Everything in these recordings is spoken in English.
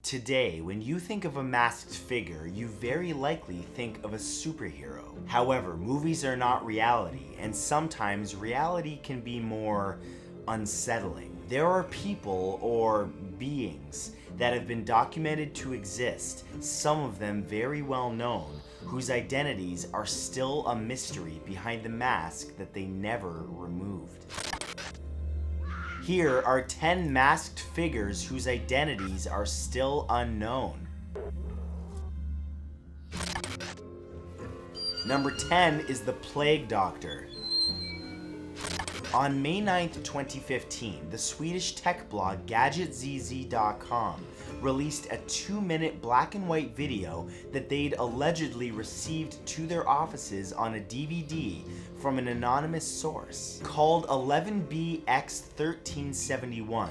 Today, when you think of a masked figure, you very likely think of a superhero. However, movies are not reality, and sometimes reality can be more unsettling. There are people or beings that have been documented to exist, some of them very well known, whose identities are still a mystery behind the mask that they never removed. Here are 10 masked figures whose identities are still unknown. Number 10 is the Plague Doctor. On May 9th, 2015, the Swedish tech blog GadgetZZ.com released a 2-minute black and white video that they'd allegedly received to their offices on a DVD from an anonymous source. Called 11BX1371,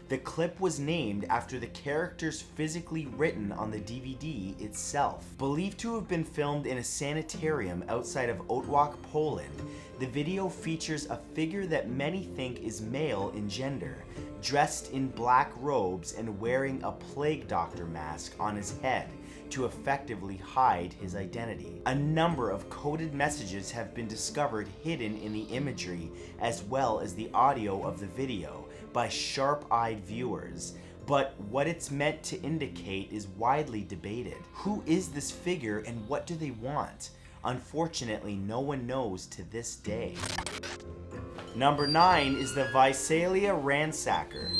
the clip was named after the characters physically written on the DVD itself. Believed to have been filmed in a sanitarium outside of Otwock, Poland, the video features a figure that many think is male in gender, dressed in black robes and wearing a plague doctor mask on his head to effectively hide his identity. A number of coded messages have been discovered hidden in the imagery as well as the audio of the video by sharp-eyed viewers, but what it's meant to indicate is widely debated. Who is this figure and what do they want? Unfortunately, no one knows to this day. Number 9 is the Visalia Ransacker.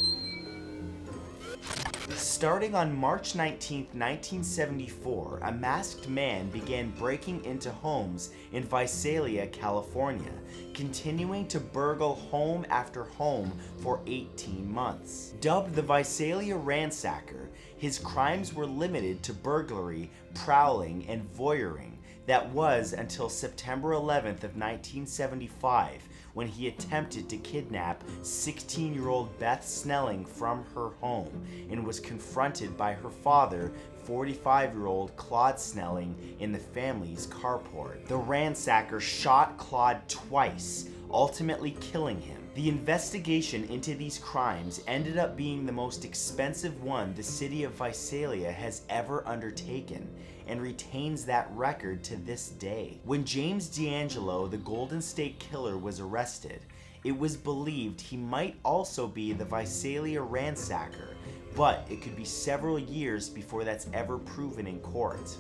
Starting on March 19, 1974, a masked man began breaking into homes in Visalia, California, continuing to burgle home after home for 18 months. Dubbed the Visalia Ransacker, his crimes were limited to burglary, prowling, and voyeuring. That was until September 11th of 1975, when he attempted to kidnap 16-year-old Beth Snelling from her home and was confronted by her father, 45-year-old Claude Snelling, in the family's carport. The ransacker shot Claude twice, ultimately killing him. The investigation into these crimes ended up being the most expensive one the city of Visalia has ever undertaken, and retains that record to this day. When James D'Angelo, the Golden State Killer, was arrested, it was believed he might also be the Visalia Ransacker, but it could be several years before that's ever proven in court.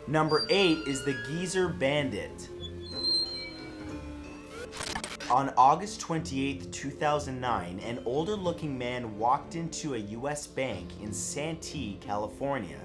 Number 8 is the Geezer Bandit. On August 28, 2009, an older-looking man walked into a U.S. bank in Santee, California,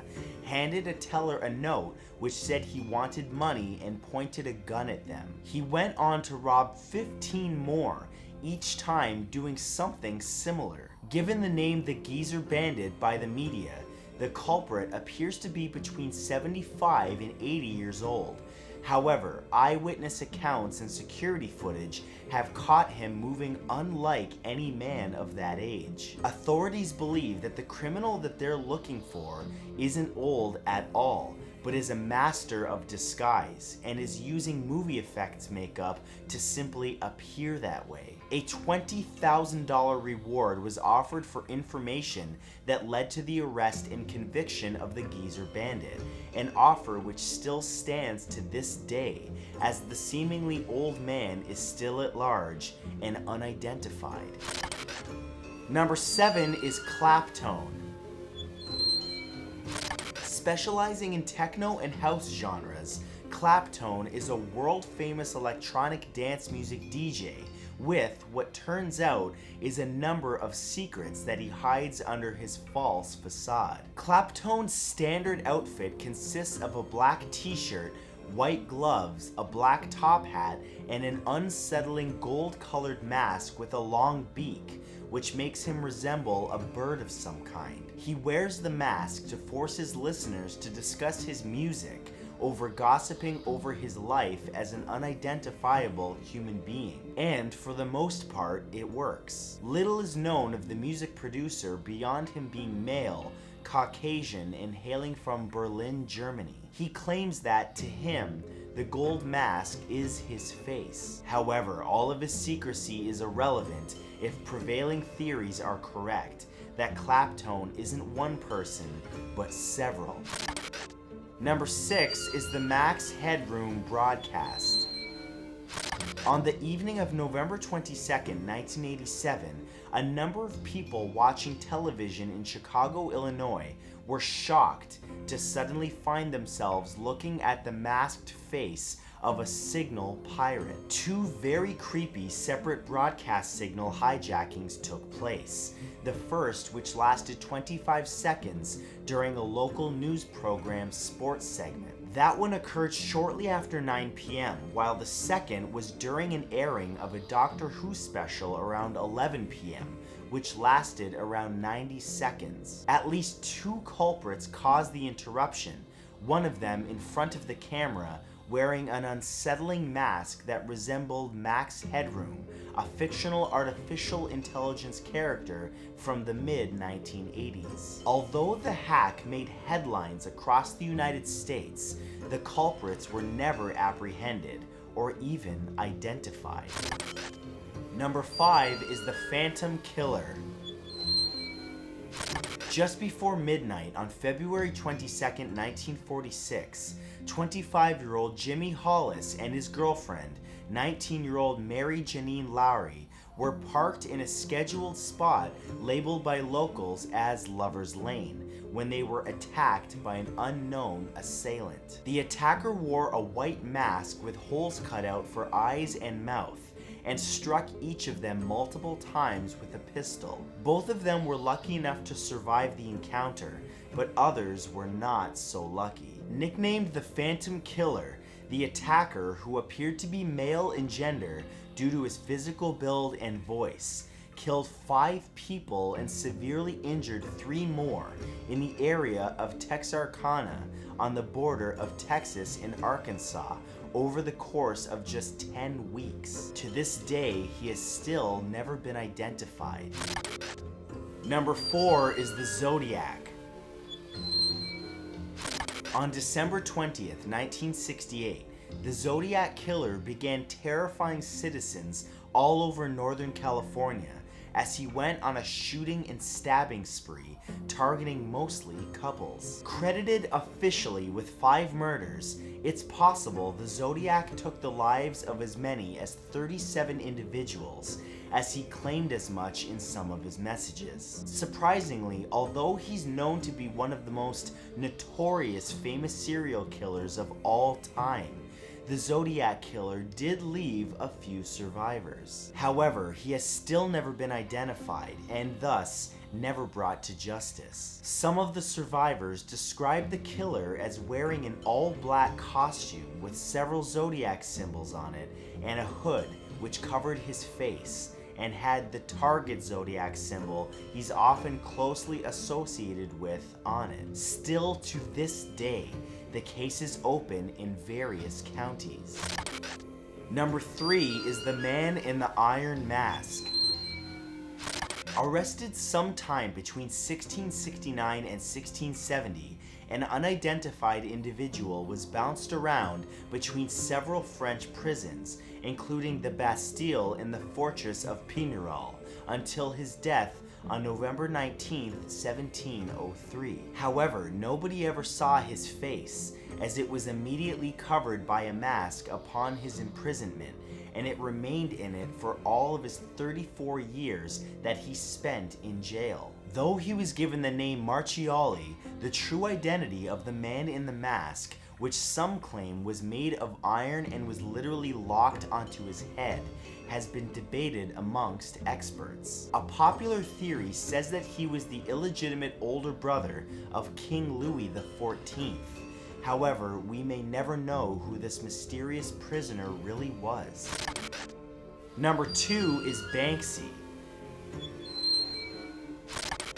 handed a teller a note which said he wanted money and pointed a gun at them. He went on to rob 15 more, each time doing something similar. Given the name the Geezer Bandit by the media, the culprit appears to be between 75 and 80 years old. However, eyewitness accounts and security footage have caught him moving unlike any man of that age. Authorities believe that the criminal that they're looking for isn't old at all, but is a master of disguise and is using movie effects makeup to simply appear that way. A $20,000 reward was offered for information that led to the arrest and conviction of the Geezer Bandit, an offer which still stands to this day, as the seemingly old man is still at large and unidentified. Number 7 is Clapp Tone. Specializing in techno and house genres, Clapp Tone is a world-famous electronic dance music DJ with what turns out is a number of secrets that he hides under his false facade. Clapp Tone's standard outfit consists of a black t-shirt, white gloves, a black top hat, and an unsettling gold-colored mask with a long beak, which makes him resemble a bird of some kind. He wears the mask to force his listeners to discuss his music over gossiping over his life as an unidentifiable human being. And for the most part, it works. Little is known of the music producer beyond him being male, Caucasian, and hailing from Berlin, Germany. He claims that, to him, the gold mask is his face. However, all of his secrecy is irrelevant if prevailing theories are correct, that Clapp Tone isn't one person, but several. Number 6 is the Max Headroom broadcast. On the evening of November 22nd, 1987, a number of people watching television in Chicago, Illinois, were shocked to suddenly find themselves looking at the masked face of a signal pirate. Two very creepy separate broadcast signal hijackings took place. The first, which lasted 25 seconds during a local news program's sports segment. That one occurred shortly after 9 p.m., while the second was during an airing of a Doctor Who special around 11 p.m., which lasted around 90 seconds. At least 2 culprits caused the interruption, one of them in front of the camera wearing an unsettling mask that resembled Max Headroom, a fictional artificial intelligence character from the mid-1980s. Although the hack made headlines across the United States, the culprits were never apprehended or even identified. Number 5 is the Phantom Killer. Just before midnight on February 22, 1946, 25-year-old Jimmy Hollis and his girlfriend, 19-year-old Mary Janine Lowry, were parked in a scheduled spot labeled by locals as Lover's Lane when they were attacked by an unknown assailant. The attacker wore a white mask with holes cut out for eyes and mouth, and struck each of them multiple times with a pistol. Both of them were lucky enough to survive the encounter, but others were not so lucky. Nicknamed the Phantom Killer, the attacker, who appeared to be male in gender due to his physical build and voice, killed 5 people and severely injured 3 more in the area of Texarkana on the border of Texas and Arkansas over the course of just 10 weeks. To this day, he has still never been identified. Number 4 is the Zodiac. On December 20th, 1968, the Zodiac Killer began terrifying citizens all over Northern California as he went on a shooting and stabbing spree, targeting mostly couples. Credited officially with 5 murders, it's possible the Zodiac took the lives of as many as 37 individuals, as he claimed as much in some of his messages. Surprisingly, although he's known to be one of the most notorious famous serial killers of all time, the Zodiac Killer did leave a few survivors. However, he has still never been identified and thus never brought to justice. Some of the survivors described the killer as wearing an all-black costume with several Zodiac symbols on it and a hood which covered his face and had the target Zodiac symbol he's often closely associated with on it. Still to this day, the case is open in various counties. Number 3 is the Man in the Iron Mask. Arrested sometime between 1669 and 1670, an unidentified individual was bounced around between several French prisons, including the Bastille in the fortress of Pignerol, until his death on November 19, 1703. However, nobody ever saw his face, as it was immediately covered by a mask upon his imprisonment, and it remained in it for all of his 34 years that he spent in jail. Though he was given the name Marchioli, the true identity of the Man in the Mask, which some claim was made of iron and was literally locked onto his head, has been debated amongst experts. A popular theory says that he was the illegitimate older brother of King Louis XIV. However, we may never know who this mysterious prisoner really was. Number 2 is Banksy.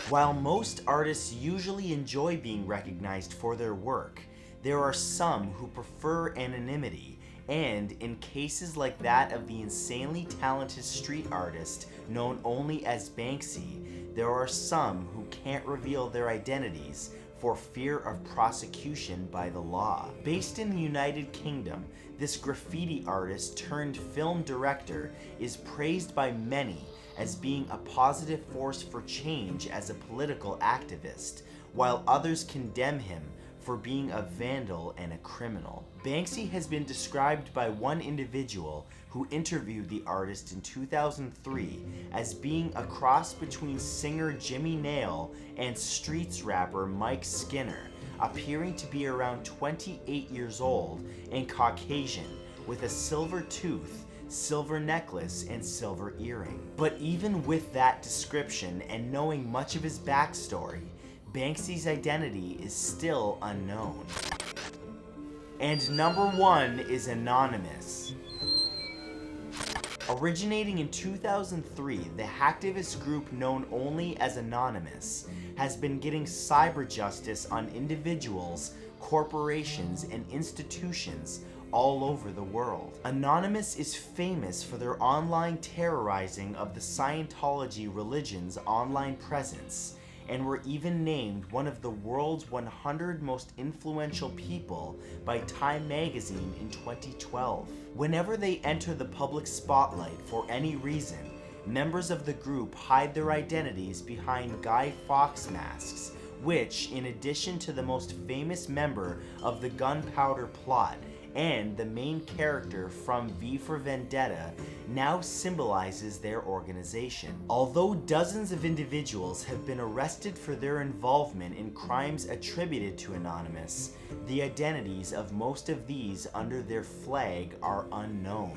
While most artists usually enjoy being recognized for their work, there are some who prefer anonymity, and in cases like that of the insanely talented street artist known only as Banksy, there are some who can't reveal their identities for fear of prosecution by the law. Based in the United Kingdom, this graffiti artist turned film director is praised by many as being a positive force for change as a political activist, while others condemn him for being a vandal and a criminal. Banksy has been described by one individual who interviewed the artist in 2003 as being a cross between singer Jimmy Nail and streets rapper Mike Skinner, appearing to be around 28 years old and Caucasian, with a silver tooth, silver necklace, and silver earring. But even with that description and knowing much of his backstory, Banksy's identity is still unknown. And number 1 is Anonymous. Originating in 2003, the hacktivist group known only as Anonymous has been getting cyber justice on individuals, corporations, and institutions all over the world. Anonymous is famous for their online terrorizing of the Scientology religion's online presence, and were even named one of the world's 100 most influential people by Time magazine in 2012. Whenever they enter the public spotlight for any reason, members of the group hide their identities behind Guy Fawkes masks, which, in addition to the most famous member of the Gunpowder Plot and the main character from V for Vendetta, now symbolizes their organization. Although dozens of individuals have been arrested for their involvement in crimes attributed to Anonymous, the identities of most of these under their flag are unknown.